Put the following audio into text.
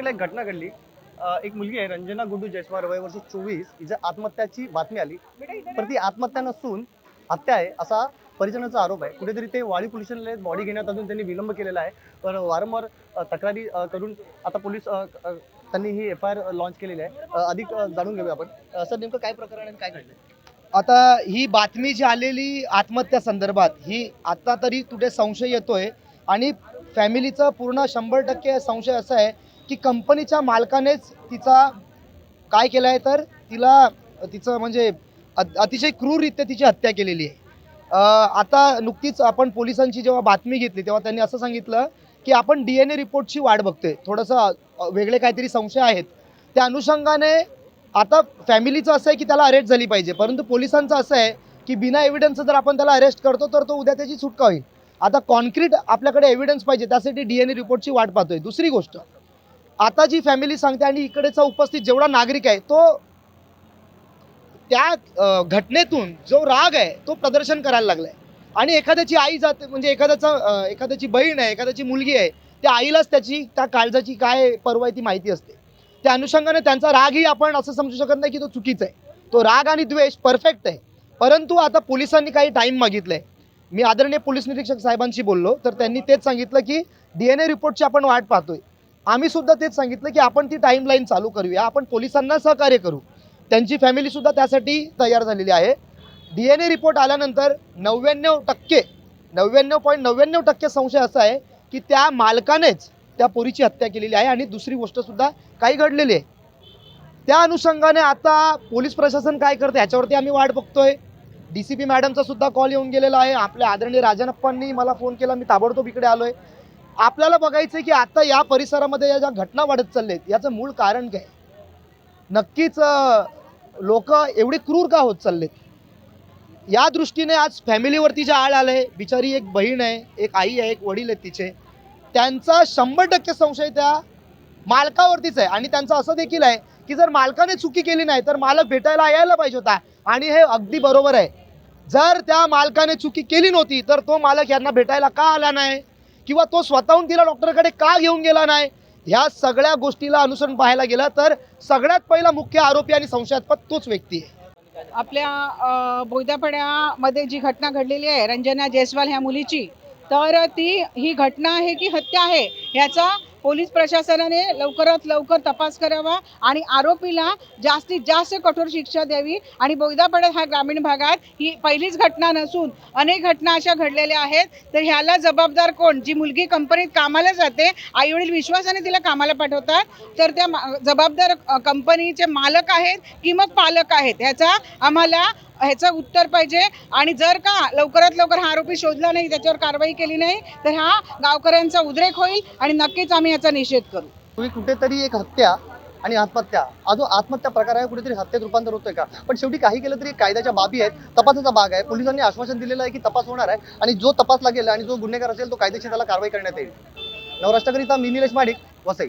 तारखेला एक घटना घडली। एक मुलगी आहे रंजना गुड्डू जयस्वाल, वय वर्ष 24, हिच्या आत्महत्याची बातमी आली। पण ती आत्महत्या नसून हत्या आहे असा परिजनाचा आरोप आहे। कुठेतरी ते वाडी पोलीस ठाण्यात बॉडी घेण्यात अजून त्यांनी विलंब केलेला आहे। पण वारंवार तक्रारी करून आता पोलीस त्यांनी ही FIR लॉन्च केलेली आहे। अधिक जाणून घेऊया आपण। सर, नेमकं काय प्रकरण आणि काय घडलंय? आता ही बातमी जी आलेली आत्महत्या संदर्भात ही आता तरी कुठे संशय येतोय आणि फॅमिलीचा पूर्ण 100% संशय असा आहे की कंपनीच्या मालकानेच तिचा काय केलं आहे तर तिला तिचं म्हणजे अतिशय क्रूररित्या तिची हत्या केलेली आहे। आता नुकतीच आपण पोलिसांची जेव्हा बातमी घेतली तेव्हा त्यांनी असं सांगितलं की आपण DNA रिपोर्टची वाट बघतोय, थोडंसं वेगळे काहीतरी संशय आहेत त्या अनुषंगाने। आता फॅमिलीचं असं आहे की त्याला अरेस्ट झाली पाहिजे, परंतु पोलिसांचं असं आहे की बिना एव्हिडन्स जर आपण त्याला अरेस्ट करतो तर तो उद्या त्याची सुटका होईल। आता कॉन्क्रीट आपल्याकडे एव्हिडन्स पाहिजे, त्यासाठी DNA रिपोर्टची वाट पाहतोय। दुसरी गोष्ट, आता जी फॅमिली सांगते आणि इकडेचा उपस्थित जेवढा नागरिक आहे तो त्या घटनेतून जो राग आहे तो प्रदर्शन करायला लागलाय। आणि एखाद्याची आई जाते म्हणजे एखाद्याची बहीण आहे, एखाद्याची मुलगी आहे, त्या आईलाच त्याची त्या काळजाची काय परवा ती माहिती असते। त्या अनुषंगाने त्यांचा रागही आपण असं समजू शकत नाही की तो चुकीचा आहे। तो राग आणि द्वेष परफेक्ट आहे, परंतु आता पोलिसांनी काही टाईम मागितलाय। मी आदरणीय पोलीस निरीक्षक साहेबांशी बोललो तर त्यांनी तेच सांगितलं की DNA रिपोर्टची आपण वाट पाहतोय। आम्ही सुद्धा तेच सांगितलं की आपण ती टाईमलाईन चालू करूया, आपण पोलिसांना सहकार्य करू। त्यांची फॅमिली सुद्धा त्यासाठी तयार झालेली आहे। DNA रिपोर्ट आल्यानंतर 99.99% संशय असा आहे की त्या मालकानेच त्या पोरीची हत्या केलेली आहे आणि दुसरी गोष्ट सुद्धा काही घडलेली आहे। त्या अनुषंगाने आता पोलीस प्रशासन काय करते ह्याच्यावरती आम्ही वाट बघतोय। DCP मॅडमचा सुद्धा कॉल येऊन गेलेला आहे। आपल्या आदरणीय राजनप्पांनी मला फोन केला, मी ताबडतोब इकडे आलोय। आपल्याला बघायचं की आता या परिसरामध्ये या ज्या घटना वाढत चाललेत याचं मूळ कारण काय, नक्कीच लोक एवढे क्रूर का होत चाललेत या दृष्टीने आज फॅमिलीवरती जे आळ आलंय। बिचारी एक बहीण आहे, एक आई आहे, एक वडील आहेत तिचे, त्यांचा 100% संशय त्या मालकावरतीच आहे। आणि त्यांचं असं देखील आहे की जर मालकाने चुकी केली नाही तर मालक भेटायला यायला पाहिजे होता। आणि हे अगदी बरोबर आहे, जर त्या मालकाने चुकी केली नव्हती तर तो मालक यांना भेटायला का आला नाही किंवा तो स्वतःहून तिला डॉक्टरकडे का घेऊन गेला नाही, ह्या सगळ्या गोष्टीला अनुसरून पाहायला गेलं तर सगळ्यात पहिला मुख्य आरोपी आणि संशयास्पद तोच व्यक्ती आहे। आपल्या बोयदापाड्यामध्ये जी घटना घडलेली आहे रंजना जयस्वाल ह्या मुलीची, तर ही घटना आहे की हत्या आहे ह्याचा पोलीस प्रशासनाने लवकरात लवकर तपास करावा आणि आरोपीला जास्तीत जास्त कठोर शिक्षा द्यावी। आणि बोयदापाड्यात ह्या ग्रामीण भागात ही पहिलीच घटना नसून अनेक घटना अशा घडलेल्या आहेत। तर ह्याला जबाबदार कोण? जी मुलगी कंपनीत कामाला जाते, आईवडील विश्वासाने तिला कामाला पाठवतात, तर त्या जबाबदार कंपनीचे मालक आहेत की मग पालक आहेत, ह्याचं उत्तर पाहिजे। आणि जर का लवकरात लवकर हा आरोपी शोधला नाही, त्याच्यावर कारवाई केली नाही तर हा गावकऱ्यांचा उद्रेक होईल आणि नक्कीच आम्ही याचा निषेध करू। तुम्ही कुठेतरी एक हत्या आणि आत्महत्या, हा जो आत्महत्या प्रकार आहे कुठेतरी हत्येत रूपांतर होतोय का? पण शेवटी काही केलं तरी कायद्याच्या बाबी आहेत, तपासाचा भाग आहे। पोलिसांनी आश्वासन दिलेलं आहे की तपास होणार आहे आणि जो तपासला गेला आणि जो गुन्हेगार असेल तो कायदेशीर त्याला कारवाई करण्यात येईल। नवराष्ट्रकरिता मी निलेश माडिक, वसई।